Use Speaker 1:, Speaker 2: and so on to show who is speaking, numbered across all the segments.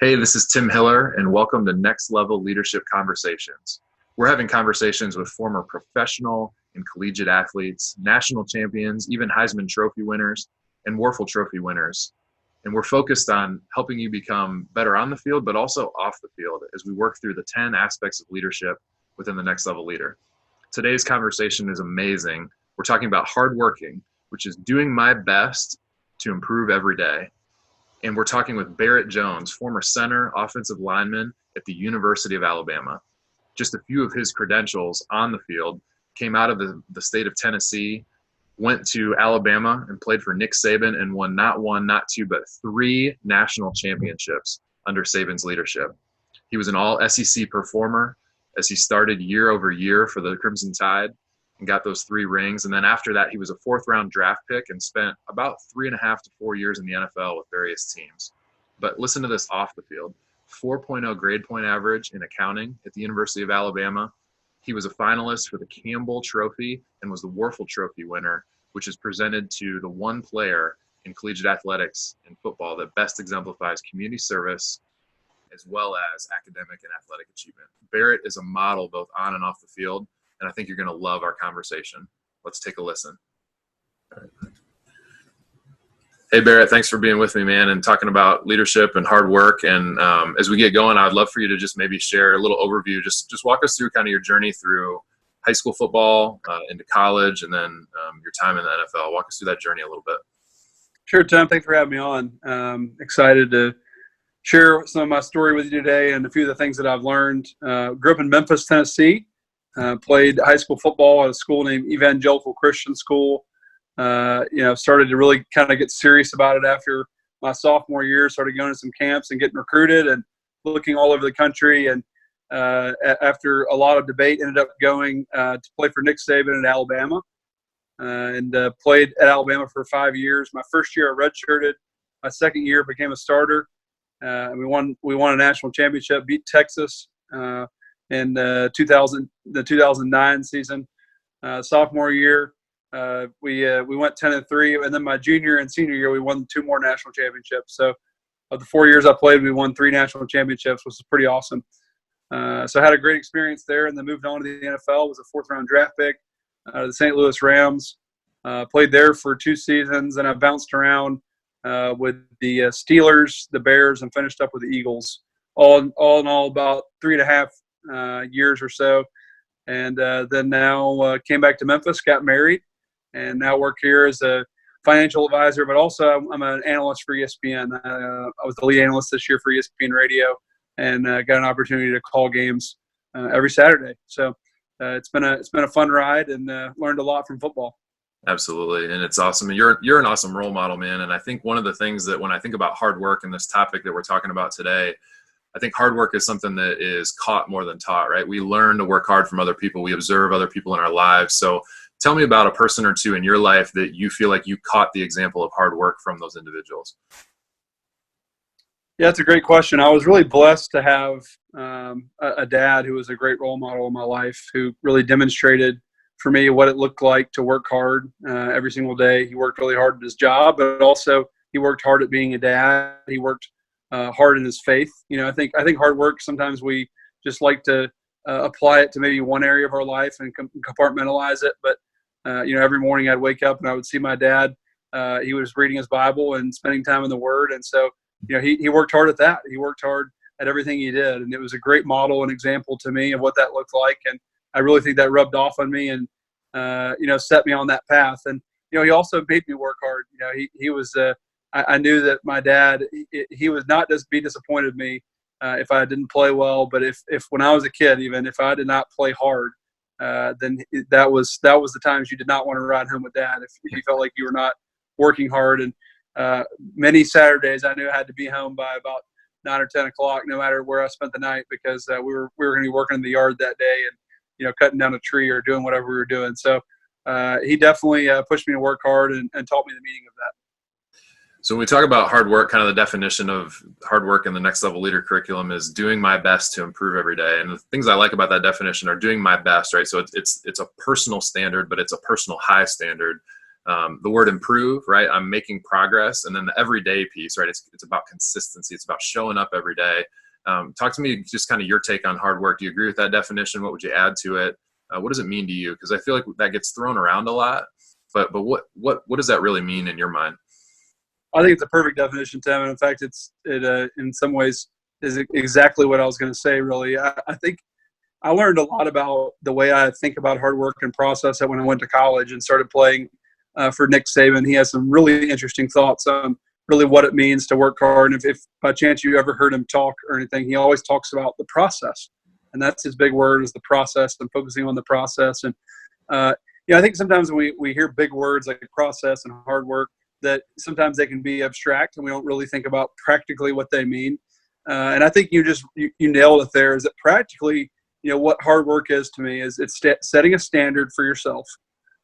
Speaker 1: Hey, this is Tim Hiller, and welcome to Next Level Leadership Conversations. We're having conversations with former professional and collegiate athletes, national champions, even Heisman Trophy winners, and Warfel Trophy winners. And we're focused on helping you become better on the field, but also off the field as we work through the 10 aspects of leadership within the Next Level Leader. Today's conversation is amazing. We're talking about hardworking, which is doing my best to improve every day. And we're talking with Barrett Jones, former center, offensive lineman at the University of Alabama. Just a few of his credentials on the field: came out of the state of Tennessee, went to Alabama and played for Nick Saban and won not one, not two, but 3 national championships under Saban's leadership. He was an all SEC performer as he started year over year for the Crimson Tide and got those 3 rings. And then after that, he was a 4th-round draft pick and spent about 3.5 to 4 years in the NFL with various teams. But listen to this off the field: 4.0 grade point average in accounting at the University of Alabama. He was a finalist for the Campbell Trophy and was the Warfel Trophy winner, which is presented to the one player in collegiate athletics and football that best exemplifies community service as well as academic and athletic achievement. Barrett is a model both on and off the field, and I think you're going to love our conversation. Let's take a listen. Hey, Barrett, thanks for being with me, man, and talking about leadership and hard work. And as we get going, I'd love for you to just maybe share a little overview. Just walk us through kind of your journey through high school football, into college, and then your time in the NFL. Walk us through that journey a little bit.
Speaker 2: Sure, Tim. Thanks for having me on. Excited to share some of my story with you today and a few of the things that I've learned. Grew up in Memphis, Tennessee. Played high school football at a school named Evangelical Christian School. Started to really kind of get serious about it after my sophomore year. Started going to some camps and getting recruited and looking all over the country. And after a lot of debate, ended up going to play for Nick Saban at Alabama. And played at Alabama for 5 years. My first year I redshirted. My second year became a starter. And we won a national championship, beat Texas in the 2009 season. Sophomore year, we went 10-3, and then my junior and senior year we won 2 more national championships. So of the 4 years I played, we won 3 national championships, which was pretty awesome. So I had a great experience there, and then moved on to the NFL. Was a 4th-round draft pick out of the St. Louis Rams. Played there for 2 seasons, and I bounced around with the Steelers, the Bears, and finished up with the Eagles. All in all, about 3.5 years or so. And then now came back to Memphis, got married, and now work here as a financial advisor, but also I'm an analyst for ESPN. I was the lead analyst this year for ESPN Radio, and got an opportunity to call games every Saturday. So it's been a fun ride, and learned a lot from football.
Speaker 1: Absolutely, and it's awesome. You're an awesome role model, man. And I think one of the things that when I think about hard work and this topic that we're talking about today, I think hard work is something that is caught more than taught, right? We learn to work hard from other people. We observe other people in our lives. So tell me about a person or two in your life that you feel like you caught the example of hard work from those individuals.
Speaker 2: Yeah, it's a great question. I was really blessed to have a dad who was a great role model in my life, who really demonstrated for me what it looked like to work hard every single day. He worked really hard at his job, but also he worked hard at being a dad. He worked hard in his faith. I think hard work, sometimes we just like to apply it to maybe one area of our life and compartmentalize it. But every morning I'd wake up and I would see my dad. He was reading his Bible and spending time in the Word, and so he worked hard at that. He worked hard at everything he did, and it was a great model and example to me of what that looked like. And I really think that rubbed off on me and set me on that path. And he also made me work hard. He was. I knew that my dad, he would not just be disappointed with me if I didn't play well, but if when I was a kid, even if I did not play hard, then that was the times you did not want to ride home with Dad if you felt like you were not working hard. And many Saturdays I knew I had to be home by about 9 or 10 o'clock, no matter where I spent the night, because we were going to be working in the yard that day and cutting down a tree or doing whatever we were doing. So he definitely pushed me to work hard and taught me the meaning of that.
Speaker 1: So when we talk about hard work, kind of the definition of hard work in the Next Level Leader curriculum is doing my best to improve every day. And the things I like about that definition are doing my best, right? So it's a personal standard, but it's a personal high standard. the word improve, right? I'm making progress. And then the everyday piece, right? It's about consistency. It's about showing up every day. Talk to me just kind of your take on hard work. Do you agree with that definition? What would you add to it? What does it mean to you? Because I feel like that gets thrown around a lot, but what does that really mean in your mind?
Speaker 2: I think it's a perfect definition, Tim. And in fact, it in some ways is exactly what I was going to say, really. I think I learned a lot about the way I think about hard work and process when I went to college and started playing for Nick Saban. He has some really interesting thoughts on really what it means to work hard. And if by chance you ever heard him talk or anything, he always talks about the process. And that's his big word, is the process, and focusing on the process. And, I think sometimes we hear big words like process and hard work, that sometimes they can be abstract and we don't really think about practically what they mean. And I think you nailed it there, is that practically, what hard work is to me is it's setting a standard for yourself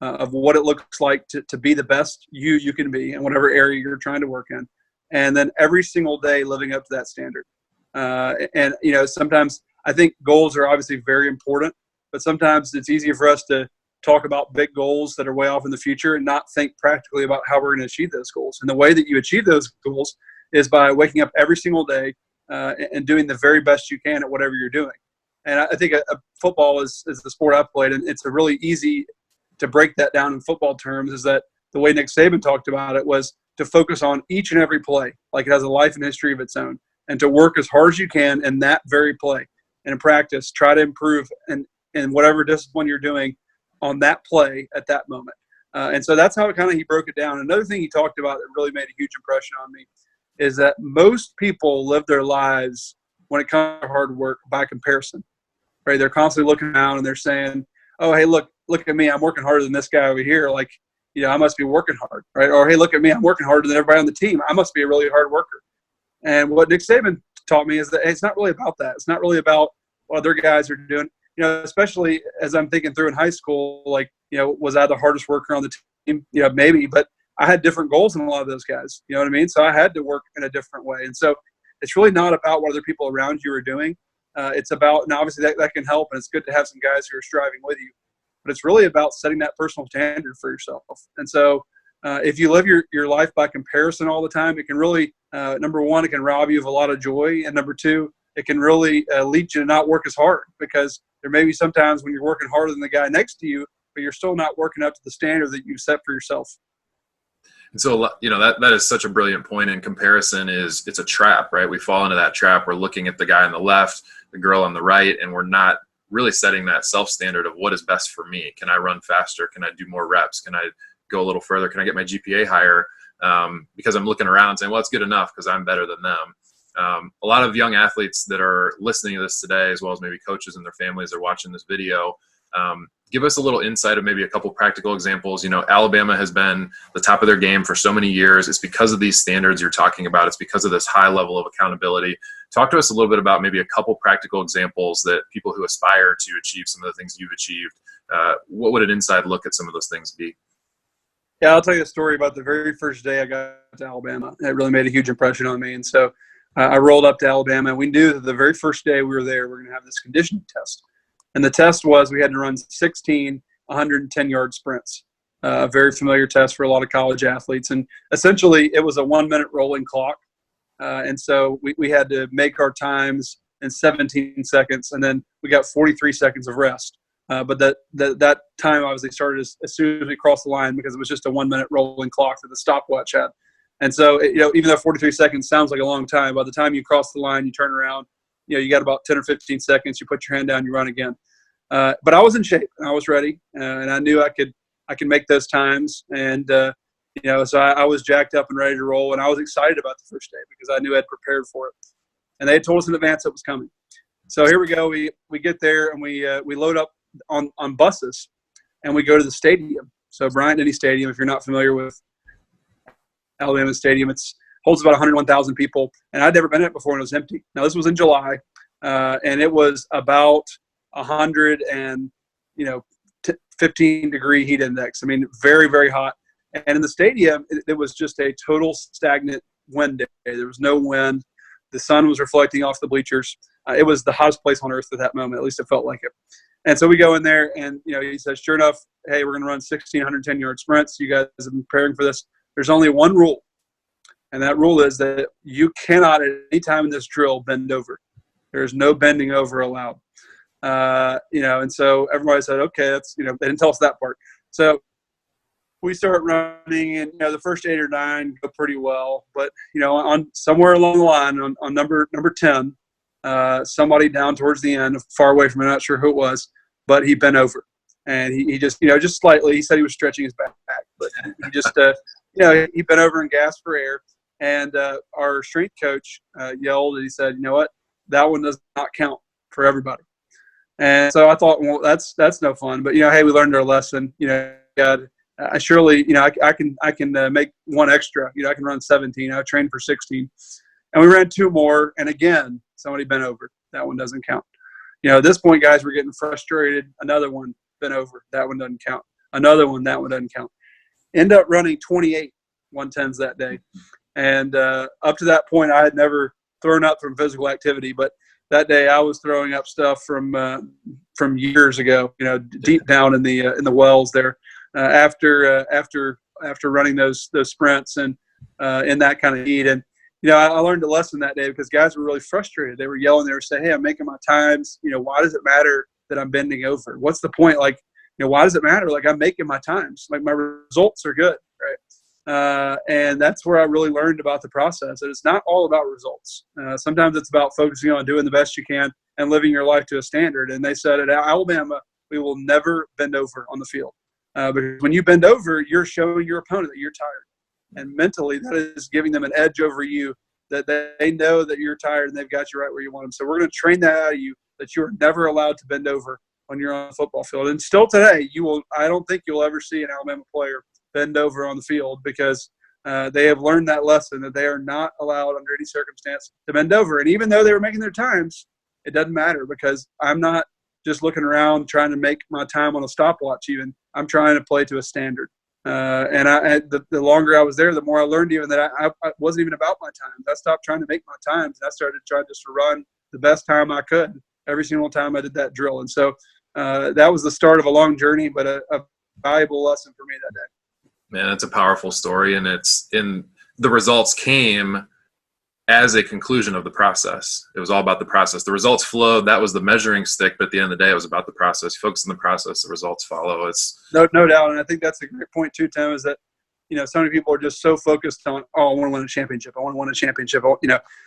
Speaker 2: of what it looks like to be the best you can be in whatever area you're trying to work in. And then every single day living up to that standard. And sometimes I think goals are obviously very important, but sometimes it's easier for us to talk about big goals that are way off in the future and not think practically about how we're going to achieve those goals. And the way that you achieve those goals is by waking up every single day and doing the very best you can at whatever you're doing. And I think football is the sport I've played, and it's a really easy to break that down in football terms, is that the way Nick Saban talked about it was to focus on each and every play, like it has a life and history of its own, and to work as hard as you can in that very play. And in practice, try to improve in whatever discipline you're doing on that play at that moment. And so that's how he broke it down. Another thing he talked about that really made a huge impression on me is that most people live their lives when it comes to hard work by comparison, right? They're constantly looking around and they're saying, oh, hey, look at me. I'm working harder than this guy over here. Like, I must be working hard, right? Or, hey, look at me. I'm working harder than everybody on the team. I must be a really hard worker. And what Nick Saban taught me is that, hey, it's not really about that. It's not really about what other guys are doing. Especially as I'm thinking through in high school, was I the hardest worker on the team? Maybe, but I had different goals than a lot of those guys. You know what I mean? So I had to work in a different way. And so it's really not about what other people around you are doing. It's about, and obviously that can help, and it's good to have some guys who are striving with you. But it's really about setting that personal standard for yourself. And so if you live your life by comparison all the time, it can really, number one, it can rob you of a lot of joy. And number two, it can really lead you to not work as hard, because there may be sometimes when you're working harder than the guy next to you, but you're still not working up to the standard that you set for yourself.
Speaker 1: And so, that is such a brilliant point. In comparison it's a trap, right? We fall into that trap. We're looking at the guy on the left, the girl on the right, and we're not really setting that self-standard of what is best for me. Can I run faster? Can I do more reps? Can I go a little further? Can I get my GPA higher? Because I'm looking around saying, well, it's good enough because I'm better than them. A lot of young athletes that are listening to this today, as well as maybe coaches and their families are watching this video, give us a little insight of maybe a couple practical examples. Alabama has been the top of their game for so many years. It's because of these standards you're talking about. It's because of this high level of accountability. Talk to us a little bit about maybe a couple practical examples that people who aspire to achieve some of the things you've achieved, what would an inside look at some of those things be?
Speaker 2: Yeah, I'll tell you a story about the very first day I got to Alabama. It really made a huge impression on me. And so I rolled up to Alabama, and we knew that the very first day we were there, we were going to have this conditioning test. And the test was we had to run 16 110-yard sprints, a very familiar test for a lot of college athletes. And essentially, it was a 1-minute rolling clock. And so we had to make our times in 17 seconds, and then we got 43 seconds of rest. But that time obviously started as soon as we crossed the line, because it was just a 1-minute rolling clock that the stopwatch had. And so, even though 43 seconds sounds like a long time, by the time you cross the line, you turn around, you got about 10 or 15 seconds, you put your hand down, you run again. But I was in shape, and I was ready, and I knew I could make those times. And, so I was jacked up and ready to roll, and I was excited about the first day because I knew I'd prepared for it. And they had told us in advance it was coming. So here we go. We get there, and we load up on buses, and we go to the stadium. So Bryant-Denny Stadium, if you're not familiar with Alabama Stadium, it holds about 101,000 people, and I'd never been in it before, and it was empty. Now, this was in July, and it was about 100 and 15-degree heat index. I mean, very, very hot. And in the stadium, it was just a total stagnant wind day. There was no wind. The sun was reflecting off the bleachers. It was the hottest place on earth at that moment. At least it felt like it. And so we go in there, and he says, sure enough, hey, we're going to run 1,610-yard sprints. You guys have been preparing for this. There's only one rule, and that rule is that you cannot at any time in this drill bend over. There's no bending over allowed. And so everybody said, okay, that's, they didn't tell us that part. So we start running, and the first 8 or 9 go pretty well, but on somewhere along the line on number 10, somebody down towards the end, far away from me, I'm not sure who it was, but he bent over, and he just just slightly. He said he was stretching his back, but he just he bent over and gasped for air, and our strength coach yelled, and he said, you know what, that one does not count for everybody. And so I thought, well, that's no fun, but hey, we learned our lesson. God, I surely, I can make one extra. I can run 17. I trained for 16, and we ran 2 more. And again, somebody bent over. That one doesn't count. At this point, guys, we're getting frustrated. Another one bent over. That one doesn't count. Another one. That one doesn't count. End up running 28 110s that day, and up to that point, I had never thrown up from physical activity, but that day I was throwing up stuff from years ago. Deep down in the wells there. After running those sprints and in that kind of heat. And I learned a lesson that day because guys were really frustrated. They were yelling. They were saying, hey, I'm making my times. Why does it matter that I'm bending over? What's the point? Like, why does it matter? Like, I'm making my times. Like, my results are good, right? And that's where I really learned about the process. And it's not all about results. Sometimes it's about focusing on doing the best you can and living your life to a standard. And they said at Alabama, we will never bend over on the field. Because when you bend over, you're showing your opponent that you're tired. And mentally, that is giving them an edge over you, that they know that you're tired and they've got you right where you want them. So we're going to train that out of you, that you are never allowed to bend over when you're on the football field. And still today, I don't think you'll ever see an Alabama player bend over on the field because they have learned that lesson, that they are not allowed under any circumstance to bend over. And even though they were making their times, it doesn't matter because I'm not just looking around trying to make my time on a stopwatch even. I'm trying to play to a standard. And the longer I was there, the more I learned even that I wasn't even about my times. I stopped trying to make my times. And I started trying just to run the best time I could every single time I did that drill. And so that was the start of a long journey, but a valuable lesson for me that day.
Speaker 1: Man, that's a powerful story. And the results came as a conclusion of the process. It was all about the process. The results flowed. That was the measuring stick. But at the end of the day, it was about the process. You focus on the process, the results follow. It's
Speaker 2: no doubt. And I think that's a great point too, Tim, is that, so many people are just so focused on, I want to win a championship. I want to win a championship.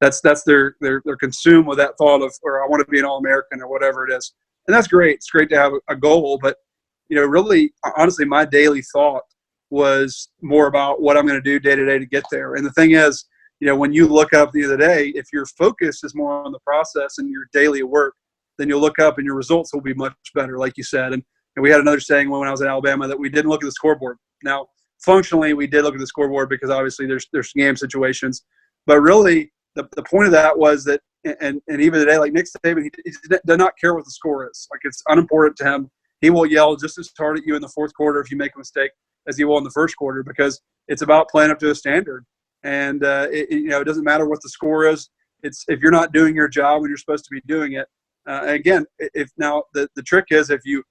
Speaker 2: That's they're consumed with that thought of, or I want to be an All-American or whatever it is. And that's great. It's great to have a goal. But, really, honestly, my daily thought was more about what I'm going to do day to day to get there. And the thing is, when you look up the other day, if your focus is more on the process and your daily work, then you'll look up and your results will be much better, like you said. And we had another saying when I was in Alabama that we didn't look at the scoreboard. Now, functionally, we did look at the scoreboard because obviously there's game situations. But really, the point of that was that, and even today, like Nick Saban, he does not care what the score is. Like, it's unimportant to him. He will yell just as hard at you in the fourth quarter if you make a mistake as he will in the first quarter because it's about playing up to a standard. And it doesn't matter what the score is. It's if you're not doing your job when you're supposed to be doing it. Again, if now the trick is if you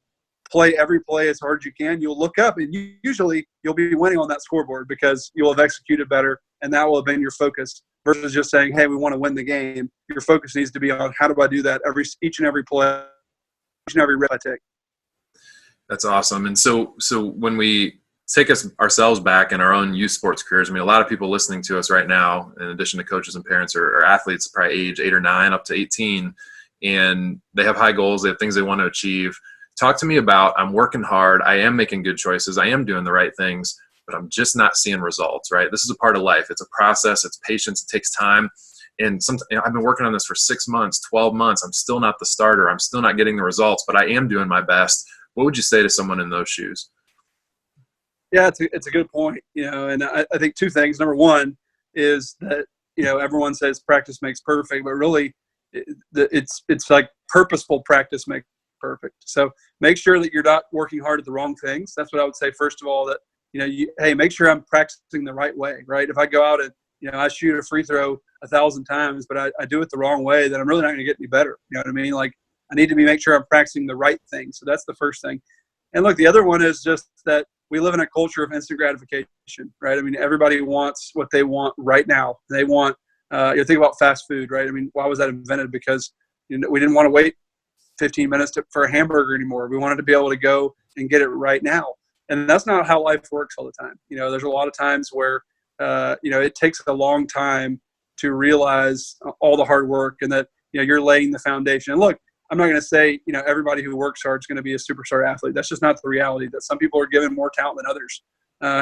Speaker 2: play every play as hard as you can, you'll look up and usually you'll be winning on that scoreboard because you'll have executed better and that will have been your focus versus just saying, hey, we want to win the game. Your focus needs to be on how do I do that each and every play, each and every rep I take.
Speaker 1: That's awesome. And so when we take ourselves back in our own youth sports careers. I mean, a lot of people listening to us right now, in addition to coaches and parents, are athletes, probably age 8 or 9 up to 18, and they have high goals. They have things they want to achieve. Talk to me about, I'm working hard. I am making good choices. I am doing the right things, but I'm just not seeing results, right? This is a part of life. It's a process. It's patience. It takes time. And I've been working on this for 6 months, 12 months. I'm still not the starter. I'm still not getting the results, but I am doing my best. What would you say to someone in those shoes?
Speaker 2: Yeah, it's a good point, and I think 2 things. Number one is that, everyone says practice makes perfect, but really it's like purposeful practice makes perfect. So make sure that you're not working hard at the wrong things. That's what I would say, first of all, that, hey, make sure I'm practicing the right way, right? If I go out and, I shoot a free throw 1,000 times, but I do it the wrong way, then I'm really not going to get any better. You know what I mean? Like, I need to make sure I'm practicing the right thing. So that's the first thing. And look, the other one is just that we live in a culture of instant gratification, right? I mean, everybody wants what they want right now. They want, think about fast food, right? I mean, why was that invented? Because we didn't want to wait 15 minutes for a hamburger anymore. We wanted to be able to go and get it right now. And that's not how life works all the time. There's a lot of times where, it takes a long time to realize all the hard work and that, you're laying the foundation. And look, I'm not going to say, everybody who works hard is going to be a superstar athlete. That's just not the reality. That some people are given more talent than others.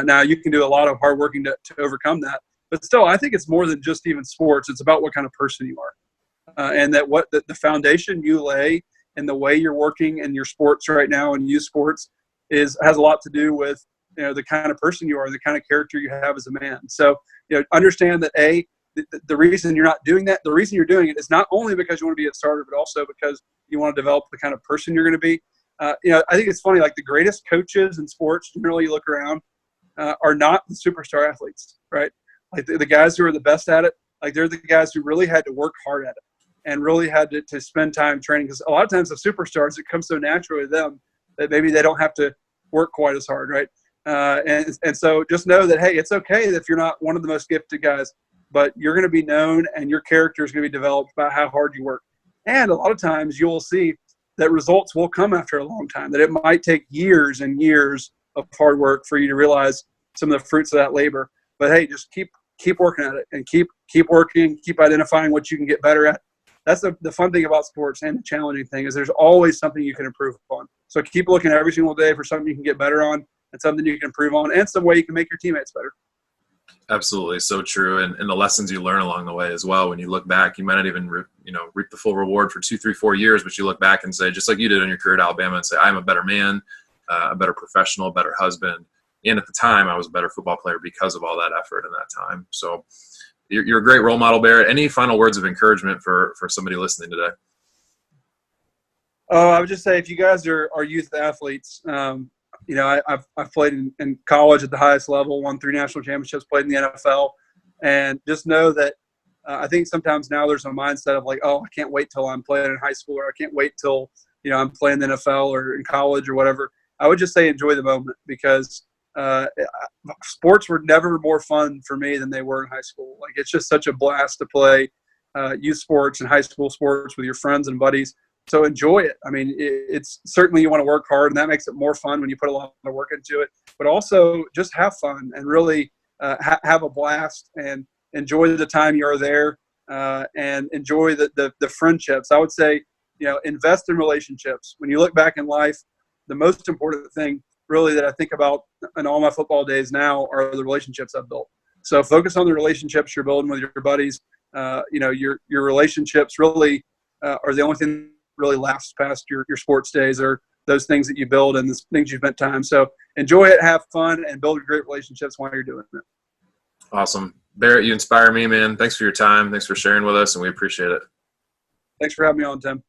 Speaker 2: Now, you can do a lot of hard working to overcome that. But still, I think it's more than just even sports. It's about what kind of person you are. And that the foundation you lay and the way you're working in your sports right now and youth sports has a lot to do with, the kind of person you are, the kind of character you have as a man. So, understand that the reason you're not doing that, the reason you're doing it is not only because you want to be a starter, but also because you want to develop the kind of person you're going to be. I think it's funny, like the greatest coaches in sports, generally you look around, are not the superstar athletes, right? Like the guys who are the best at it, like they're the guys who really had to work hard at it and really had to spend time training. Because a lot of times the superstars, it comes so naturally to them that maybe they don't have to work quite as hard, right? And so just know that, hey, it's okay if you're not one of the most gifted guys, but you're going to be known and your character is going to be developed by how hard you work. And a lot of times you'll see that results will come after a long time, that it might take years and years of hard work for you to realize some of the fruits of that labor. But hey, just keep working at it and keep working, keep identifying what you can get better at. That's the fun thing about sports and the challenging thing is there's always something you can improve upon. So keep looking every single day for something you can get better on and something you can improve on and some way you can make your teammates better.
Speaker 1: Absolutely. So true. And the lessons you learn along the way as well. When you look back, you might not even, reap the full reward for 2, 3, 4 years, but you look back and say, just like you did in your career at Alabama, and say, I'm a better man, a better professional, a better husband. And at the time I was a better football player because of all that effort in that time. So you're a great role model, Barrett. Any final words of encouragement for somebody listening today?
Speaker 2: I would just say, if you guys are youth athletes, I've played in college at the highest level, won 3 national championships, played in the NFL, and just know that I think sometimes now there's a mindset of like, oh, I can't wait till I'm playing in high school, or I can't wait till I'm playing the NFL or in college or whatever. I would just say enjoy the moment, because sports were never more fun for me than they were in high school. Like, it's just such a blast to play youth sports and high school sports with your friends and buddies. So enjoy it. I mean, it's certainly you want to work hard, and that makes it more fun when you put a lot of work into it. But also just have fun and really have a blast and enjoy the time you're there and enjoy the friendships. I would say, invest in relationships. When you look back in life, the most important thing really that I think about in all my football days now are the relationships I've built. So focus on the relationships you're building with your buddies. Your relationships really are the only thing that really lasts past your sports days, or those things that you build and the things you've spent time. So enjoy it, have fun, and build great relationships while you're doing it.
Speaker 1: Awesome. Barrett, you inspire me, man. Thanks for your time. Thanks for sharing with us, and we appreciate it.
Speaker 2: Thanks for having me on, Tim.